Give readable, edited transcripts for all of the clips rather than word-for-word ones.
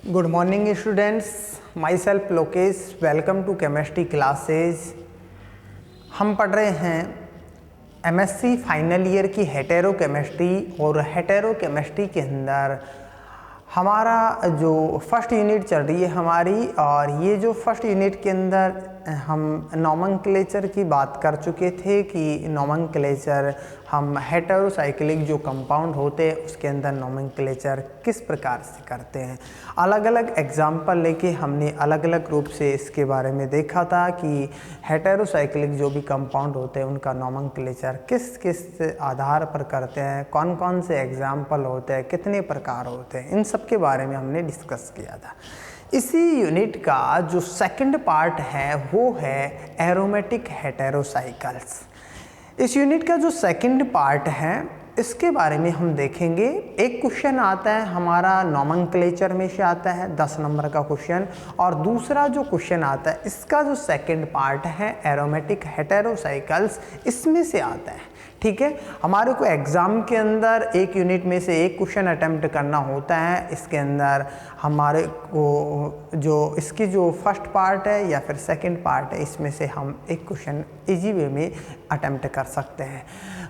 Good morning students, myself Lokesh, welcome to chemistry classes. हम पढ़ रहे हैं एमएससी फाइनल ईयर की हेटेरो केमिस्ट्री और हेटेरो केमिस्ट्री के अंदर हमारा जो फर्स्ट यूनिट चल रही है हमारी, और ये जो फर्स्ट यूनिट के अंदर हम नोमेनक्लेचर की बात कर चुके थे कि नोमेनक्लेचर हम हेटेरोसाइक्लिक जो कंपाउंड होते हैं उसके अंदर नोमेनक्लेचर किस प्रकार से करते हैं। अलग अलग एग्जाम्पल लेके हमने अलग अलग रूप से इसके बारे में देखा था कि हेटेरोसाइक्लिक जो भी कंपाउंड होते हैं उनका नोमेनक्लेचर किस किस आधार पर करते हैं, कौन कौन से एग्जाम्पल होते हैं, कितने प्रकार होते हैं, इन सब के बारे में हमने डिस्कस किया था। इसी यूनिट का जो सेकंड पार्ट है वो है एरोमेटिक हेटेरोसाइकल्स। इस यूनिट का जो सेकंड पार्ट है इसके बारे में हम देखेंगे। एक क्वेश्चन आता है हमारा नोमेनक्लेचर में से आता है 10 नंबर का क्वेश्चन, और दूसरा जो क्वेश्चन आता है इसका जो सेकंड पार्ट है एरोमेटिक हेटेरोसाइकल्स, इसमें से आता है। ठीक है, हमारे को एग्ज़ाम के अंदर एक यूनिट में से एक क्वेश्चन अटेम्प्ट करना होता है। इसके अंदर हमारे को जो इसकी जो फर्स्ट पार्ट है या फिर सेकंड पार्ट है, इसमें से हम एक क्वेश्चन इजी वे में अटेम्प्ट कर सकते हैं।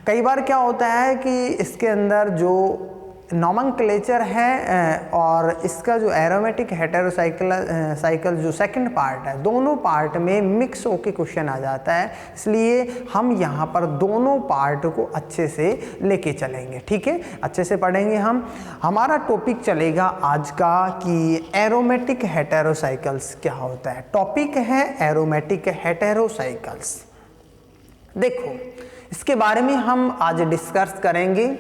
कई बार क्या होता है कि इसके अंदर जो नोमेनक्लेचर है और इसका जो एरोमेटिक हेटेरोसाइकल जो सेकंड पार्ट है, दोनों पार्ट में मिक्स होके क्वेश्चन आ जाता है, इसलिए हम यहाँ पर दोनों पार्ट को अच्छे से लेके चलेंगे। ठीक है, अच्छे से पढ़ेंगे हम। हमारा टॉपिक चलेगा आज का कि एरोमेटिक हेटेरोसाइकल्स क्या होता है। टॉपिक है एरोमेटिक हेटेरोसाइकल्स। देखो, इसके बारे में हम आज डिस्कस करेंगे।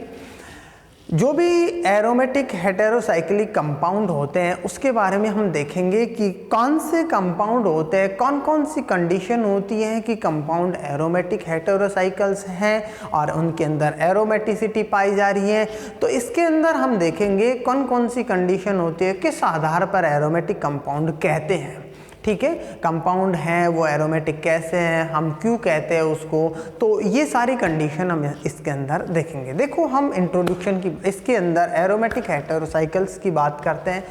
जो भी एरोमेटिक हेटेरोसाइक्लिक कंपाउंड होते हैं उसके बारे में हम देखेंगे कि कौन से कंपाउंड होते हैं, कौन कौन सी कंडीशन होती है कि कंपाउंड एरोमेटिक हेटेरोसाइकल्स हैं और उनके अंदर एरोमेटिसिटी पाई जा रही है। तो इसके अंदर हम देखेंगे कौन कौन सी कंडीशन होती है, किस आधार पर एरोमेटिक कंपाउंड कहते हैं। ठीक है, कंपाउंड हैं वो एरोमेटिक कैसे हैं, हम क्यों कहते हैं उसको, तो ये सारी कंडीशन हम इसके अंदर देखेंगे। देखो, हम इंट्रोडक्शन की इसके अंदर एरोमेटिक हेटेरोसाइकल्स की बात करते हैं।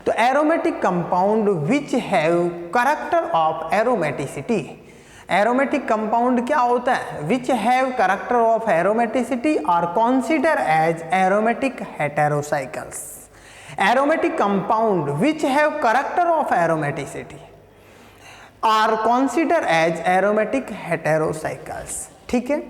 तो aromatic compound which have character of aromaticity. Aromatic compound क्या होता है? Which have character of aromaticity are consider as aromatic heterocycles. Aromatic compound which have character of aromaticity are consider as aromatic heterocycles. ठीक है,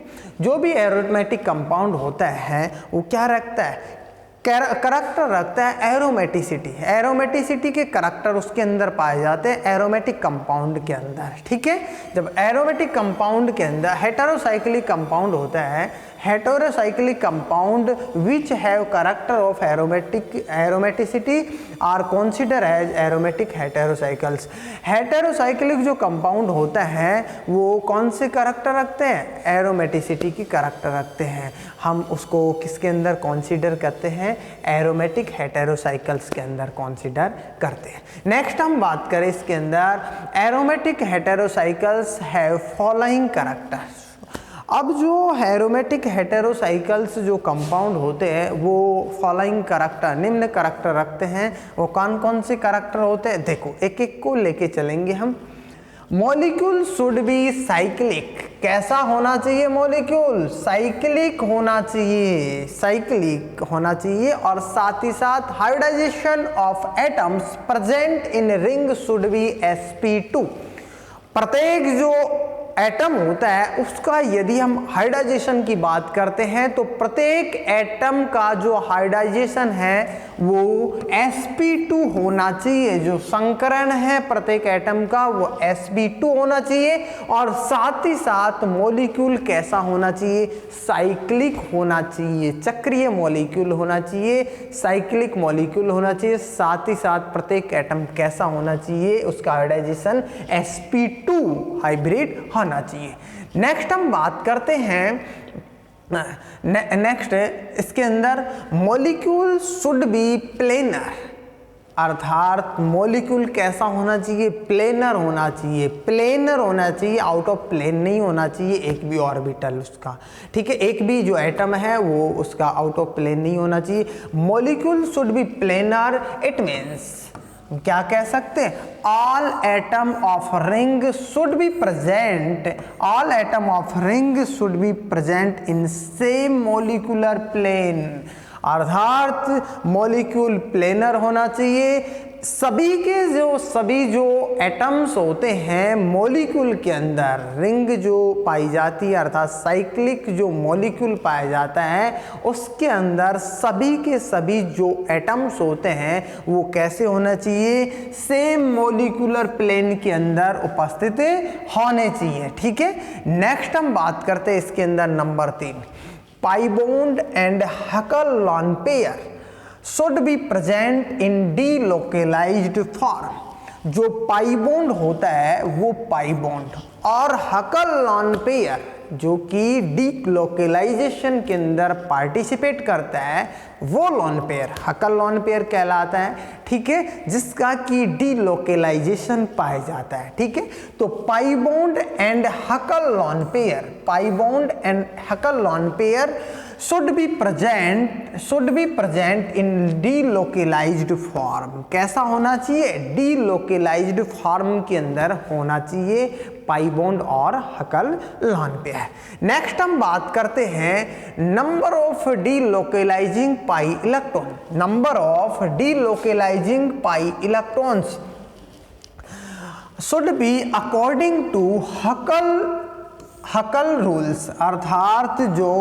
जो भी aromatic compound होता है वो क्या रखता है? करैक्टर रखता है एरोमेटिसिटी। एरोमेटिसिटी के करैक्टर उसके अंदर पाए जाते हैं एरोमेटिक कंपाउंड के अंदर। ठीक है, जब एरोमेटिक कंपाउंड के अंदर हेटेरोसाइक्लिक कंपाउंड होता है, heterocyclic compound which have character of aromaticity are consider as aromatic heterocycles. Heterocyclic जो कंपाउंड होता है वो कौन से करैक्टर रखते हैं? एरोमेटिसिटी की करैक्टर रखते हैं। हम उसको किसके अंदर कंसीडर करते हैं? एरोमेटिक हेटेरोसाइकल्स के अंदर कंसीडर करते हैं। नेक्स्ट हम बात करें इसके अंदर, एरोमेटिक हेटेरोसाइकल्स हैव फॉलोइंग करैक्टर्स। अब जो एरोमेटिक हेटेरोसाइकल्स जो कंपाउंड होते हैं वो फॉलोइंग करैक्टर, निम्न करैक्टर रखते हैं। वो कौन कौन से करैक्टर होते हैं? देखो, एक एक को लेके चलेंगे हम। Molecule should B cyclic. कैसा होना चाहिए मॉलिक्यूल? साइक्लिक होना चाहिए, साइक्लिक होना चाहिए। और साथ ही साथ hybridization of atoms present in ring should be sp2। प्रत्येक जो एटम होता है उसका यदि हम हाइब्रिडाइजेशन की बात करते हैं तो प्रत्येक एटम का जो हाइब्रिडाइजेशन है वो sp2 होना चाहिए। जो संकरण है प्रत्येक एटम का वो sp2 होना चाहिए। और साथ ही साथ मॉलिक्यूल कैसा होना चाहिए? साइक्लिक होना चाहिए, चक्रीय मॉलिक्यूल होना चाहिए, साइक्लिक मॉलिक्यूल होना चाहिए। साथ ही साथ प्रत्येक एटम कैसा होना चाहिए? उसका हाइब्रिडाइजेशन sp2 हाइब्रिड होना चाहिए। नेक्स्ट हम बात करते हैं, नेक्स्ट इसके अंदर मॉलिक्यूल शुड बी प्लेनर। अर्थात मॉलिक्यूल कैसा होना चाहिए? प्लेनर होना चाहिए। प्लेनर होना चाहिए, आउट ऑफ प्लेन नहीं होना चाहिए एक भी ऑर्बिटल उसका। ठीक है, एक भी जो एटम है वो उसका आउट ऑफ प्लेन नहीं होना चाहिए। Molecule should be planar, it means क्या कह सकते हैं, all atom of ring should be present, all atom of ring should be present in same molecular plane, अर्थात मॉलिक्यूल प्लेनर होना चाहिए। सभी जो एटम्स होते हैं मॉलिक्यूल के अंदर, रिंग जो पाई जाती है अर्थात साइक्लिक जो मॉलिक्यूल पाया जाता है उसके अंदर सभी के सभी जो एटम्स होते हैं वो कैसे होना चाहिए, सेम मॉलिक्यूलर प्लेन के अंदर उपस्थित होने चाहिए। ठीक है, नेक्स्ट हम बात करते हैं इसके अंदर number 3, pi bond and Huckel lone pair should be present in delocalized form। जो पाई बॉन्ड होता है वो पाई बॉन्ड और हकल लॉन पेयर जो कि डीलोकलाइजेशन के अंदर पार्टिसिपेट करता है वो लॉन पेयर हकल लॉन पेयर कहलाता है। ठीक है, जिसका कि डीलोकलाइजेशन पाया जाता है। ठीक है, तो pi bond and Huckel lone pair, pi bond and Huckel lone pair should be present in delocalized form। कैसा होना चाहिए, delocalized form के अंदर होना चाहिए पाई बॉन्ड और हकल लॉन पेयर। नेक्स्ट हम बात करते हैं number of delocalizing pi electron, number of delocalizing pi electrons should be according to Huckel rules, अर्थात जो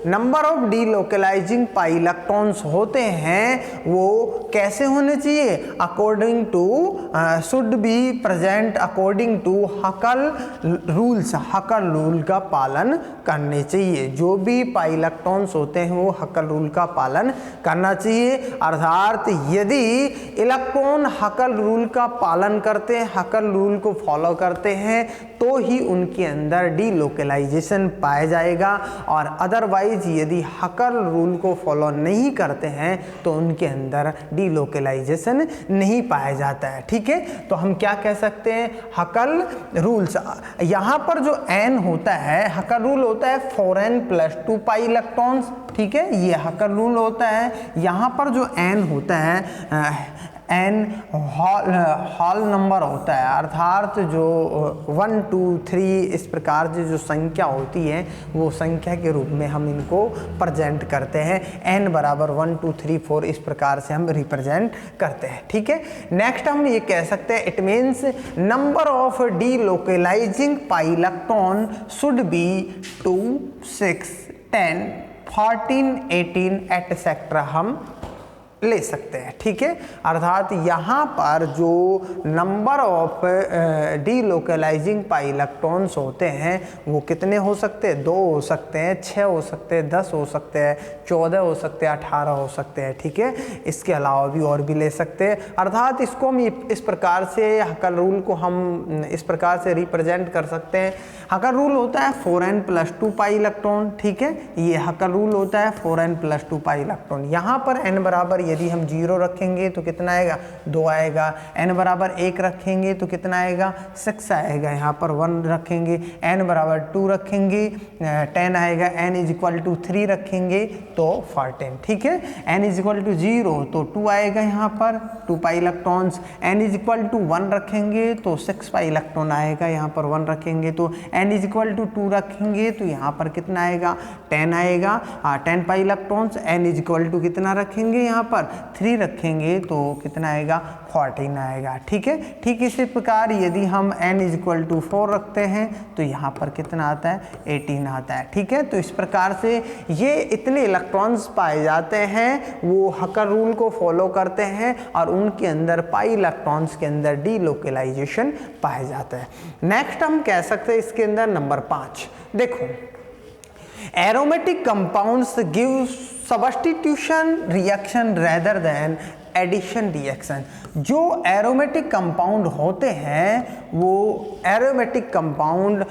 number of delocalizing pi electrons होते हैं वो कैसे होने चाहिए, according to should be present according to Huckel rules, Huckel rule का पालन करने चाहिए। जो भी पाई इलेक्ट्रॉन्स होते हैं वो हकल रूल का पालन करना चाहिए। अर्थात यदि इलेक्ट्रॉन हकल रूल का पालन करते हैं, हकल रूल को फॉलो करते हैं तो ही उनके अंदर डीलोकलाइजेशन पाया जाएगा, और अदरवाइज यदि हकल रूल को फॉलो नहीं करते हैं तो उनके अंदर डीलोकलाइजेशन नहीं पाया जाता है। ठीक है, तो हम क्या कह सकते हैं, हकल रूल्स, यहाँ पर जो एन होता है हकल रूल होता है 4n + 2 पाई इलेक्ट्रॉन्स। ठीक है, ये हकल रूल होता है। यहाँ पर जो एन होता है एन हॉल नंबर होता है, अर्थात जो 1 2 3 इस प्रकार से जो संख्या होती है वो संख्या के रूप में हम इनको प्रेजेंट करते हैं। n बराबर 1 2 3 4 इस प्रकार से हम रिप्रेजेंट करते हैं। ठीक है, नेक्स्ट हम ये कह सकते हैं it means number of delocalizing pi electron should be 2 6 10 14 18 etcetera हम ले सकते हैं। ठीक है, अर्थात यहाँ पर जो number of delocalizing pi electrons होते हैं वो कितने हो सकते हैं, 2 हो सकते हैं, 6 हो सकते हैं, 10 हो सकते हैं, 14 हो सकते हैं, 18 हो सकते हैं। ठीक है, इसके अलावा भी और भी ले सकते हैं। अर्थात इसको हम इस प्रकार से हकल रूल को हम इस प्रकार से रिप्रेजेंट कर सकते हैं। हकल रूल होता है 4n + 2 पाई इलेक्ट्रॉन। ठीक है, ये हकल रूल होता है 4n + 2 पाई इलेक्ट्रॉन। यहाँ पर n बराबर यदि हम 0 रखेंगे तो कितना आएगा, 2 आएगा। n बराबर 1 रखेंगे तो कितना आएगा, 6 आएगा। यहाँ पर 1 रखेंगे, n बराबर 2 रखेंगे 10 आएगा, n = 3 रखेंगे तो 14। ठीक है, n = 0 तो 2 आएगा, यहाँ पर 2 पाई इलेक्ट्रॉन्स। n = 1 रखेंगे तो 6 पाई इलेक्ट्रॉन आएगा, यहाँ पर 1 रखेंगे तो n = 2 रखेंगे तो यहाँ पर कितना आएगा, 10 आएगा। 10 पाई इलेक्ट्रॉन्स। n = कितना रखेंगे, यहाँ पर 3 रखेंगे तो कितना आएगा, 14 आएगा। ठीक है, ठीक इसी प्रकार यदि हम n = 4 रखते हैं तो यहाँ पर कितना आता है, 18 आता है। ठीक है, तो इस प्रकार से ये इतने इलेक्ट्रॉन्स पाए जाते हैं वो हकल रूल को फॉलो करते हैं और उनके अंदर पाई इलेक्ट्रॉन्स के अंदर डीलोकलाइजेशन पाया जाता है। नेक्स्ट हम कह सकते हैं इसके अंदर नंबर 5, देखो aromatic compounds give substitution reaction rather than addition reaction. जो एरोमेटिक कंपाउंड होते हैं वो एरोमेटिक कंपाउंड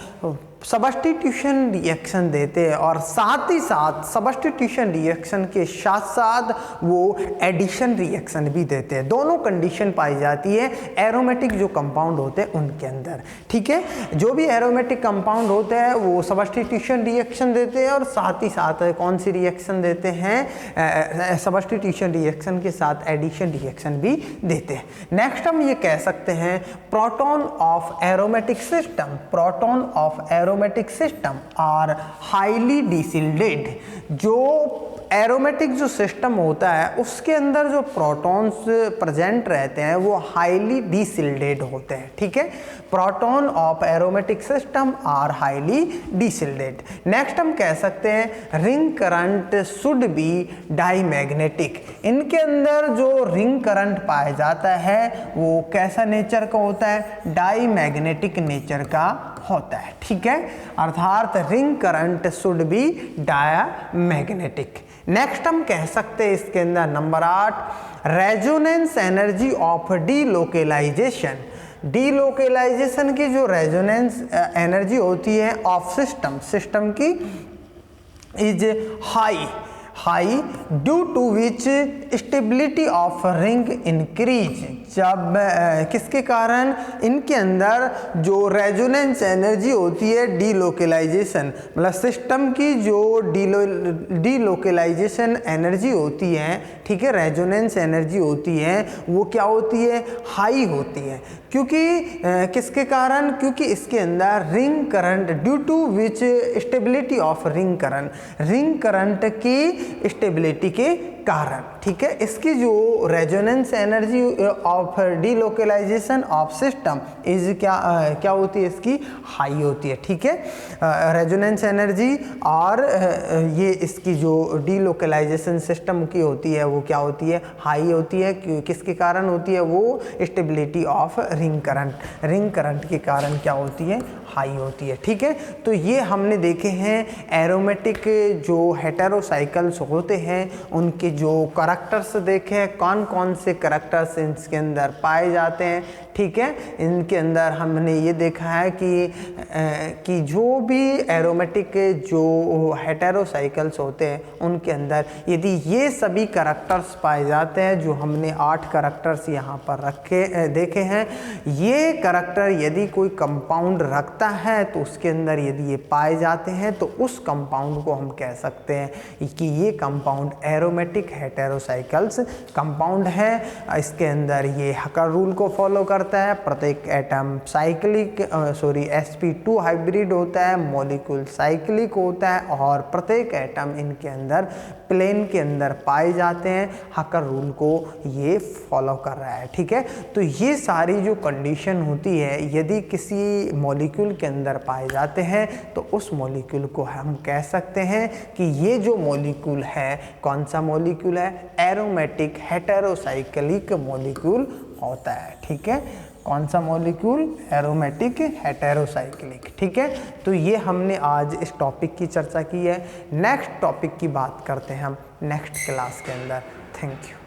सब्स्टिट्यूशन रिएक्शन देते हैं और साथ ही साथ सब्स्टिट्यूशन रिएक्शन के साथ साथ वो एडिशन रिएक्शन भी देते हैं। दोनों कंडीशन पाई जाती है एरोमेटिक जो कंपाउंड होते हैं उनके अंदर, ठीक है। जो भी एरोमेटिक कंपाउंड होते हैं वो सब्स्टिट्यूशन रिएक्शन देते हैं और साथ ही साथ कौन सी रिएक्शन देते हैं, सब्स्टिट्यूशन रिएक्शन के साथ एडिशन रिएक्शन भी देते हैं। नेक्स्ट हम ये कह सकते हैं proton of aromatic system, proton of aromatic system are highly deshielded. जो एरोमेटिक जो सिस्टम होता है उसके अंदर जो प्रोटॉन्स प्रेजेंट रहते हैं वो हाईली डिसिल्डेड होते हैं, ठीक है। Proton of aromatic system are highly deshielded. Next हम कह सकते हैं ring current should be diamagnetic. इनके अंदर जो रिंग करंट पाया जाता है वो कैसा नेचर का होता है, डाईमैग्नेटिक नेचर का होता है, ठीक है। अर्थात ring current should be diamagnetic. Next हम कह सकते हैं इसके अंदर number 8 resonance energy of delocalization. Delocalization की जो रेजोनेंस एनर्जी होती है ऑफ सिस्टम, सिस्टम की is high due to which stability of ring increase. जब किसके कारण, इनके अंदर जो रेजोनेंस एनर्जी होती है डीलोकेलाइजेशन, मतलब सिस्टम की जो डीलोकेलाइजेशन एनर्जी होती है, ठीक है, रेजोनेंस एनर्जी होती है वो क्या होती है, हाई होती है। क्योंकि किसके कारण, क्योंकि इसके अंदर ring current due to which stability of ring current की स्टेबिलिटी के कारण, ठीक है। इसकी जो resonance energy of delocalization of system is क्या होती है, इसकी हाई होती है, ठीक है। रेजोनेंस एनर्जी और ये इसकी जो डीलोकेलाइजेशन सिस्टम की होती है वो क्या होती है, हाई होती है। किसके कारण होती है, वो स्टेबिलिटी ऑफ रिंग करंट के कारण क्या होती है, हाई होती है, ठीक है। तो ये हमने देखे हैं एरोमेटिक जो हेटेरोसाइकल्स होते हैं उनके जो करैक्टर्स देखे हैं, कौन कौन से करैक्टर्स इसके अंदर पाए जाते हैं, ठीक है। इनके अंदर हमने ये देखा है कि जो भी एरोमेटिक जो हेटेरोसाइकल्स होते हैं उनके अंदर यदि ये सभी करैक्टर्स पाए जाते हैं, जो हमने 8 करैक्टर्स यहाँ पर देखे हैं, ये करैक्टर यदि कोई कंपाउंड रखता है तो उसके अंदर यदि ये पाए जाते हैं तो उस कंपाउंड को हम कह सकते हैं कि ये कंपाउंड एरोमेटिक हेटेरोसाइकल्स कंपाउंड है। इसके अंदर ये हकर रूल को फॉलो करता है, प्रत्येक एटम sp2 हाइब्रिड होता है, मॉलिक्यूल साइक्लिक होता है और प्रत्येक एटम इनके अंदर प्लेन के अंदर पाए जाते हैं। हकर रूल को ये फॉलो कर रहा है, ठीक है। तो ये सारी जो कंडीशन होती है यदि किसी मॉलिक्यूल के अंदर पाए जाते हैं तो उस मॉलिक्यूल को हम कह सकते हैं कि ये जो मॉलिक्यूल है कौन सा मॉलिक्यूल है, एरोमेटिक हेटेरोसाइक्लिक मॉलिक्यूल होता है, ठीक है। कौन सा मॉलिक्यूल, एरोमेटिक हेटेरोसाइक्लिक, ठीक है। तो ये हमने आज इस टॉपिक की चर्चा की है। नेक्स्ट टॉपिक की बात करते हैं हम नेक्स्ट क्लास के अंदर। Thank you.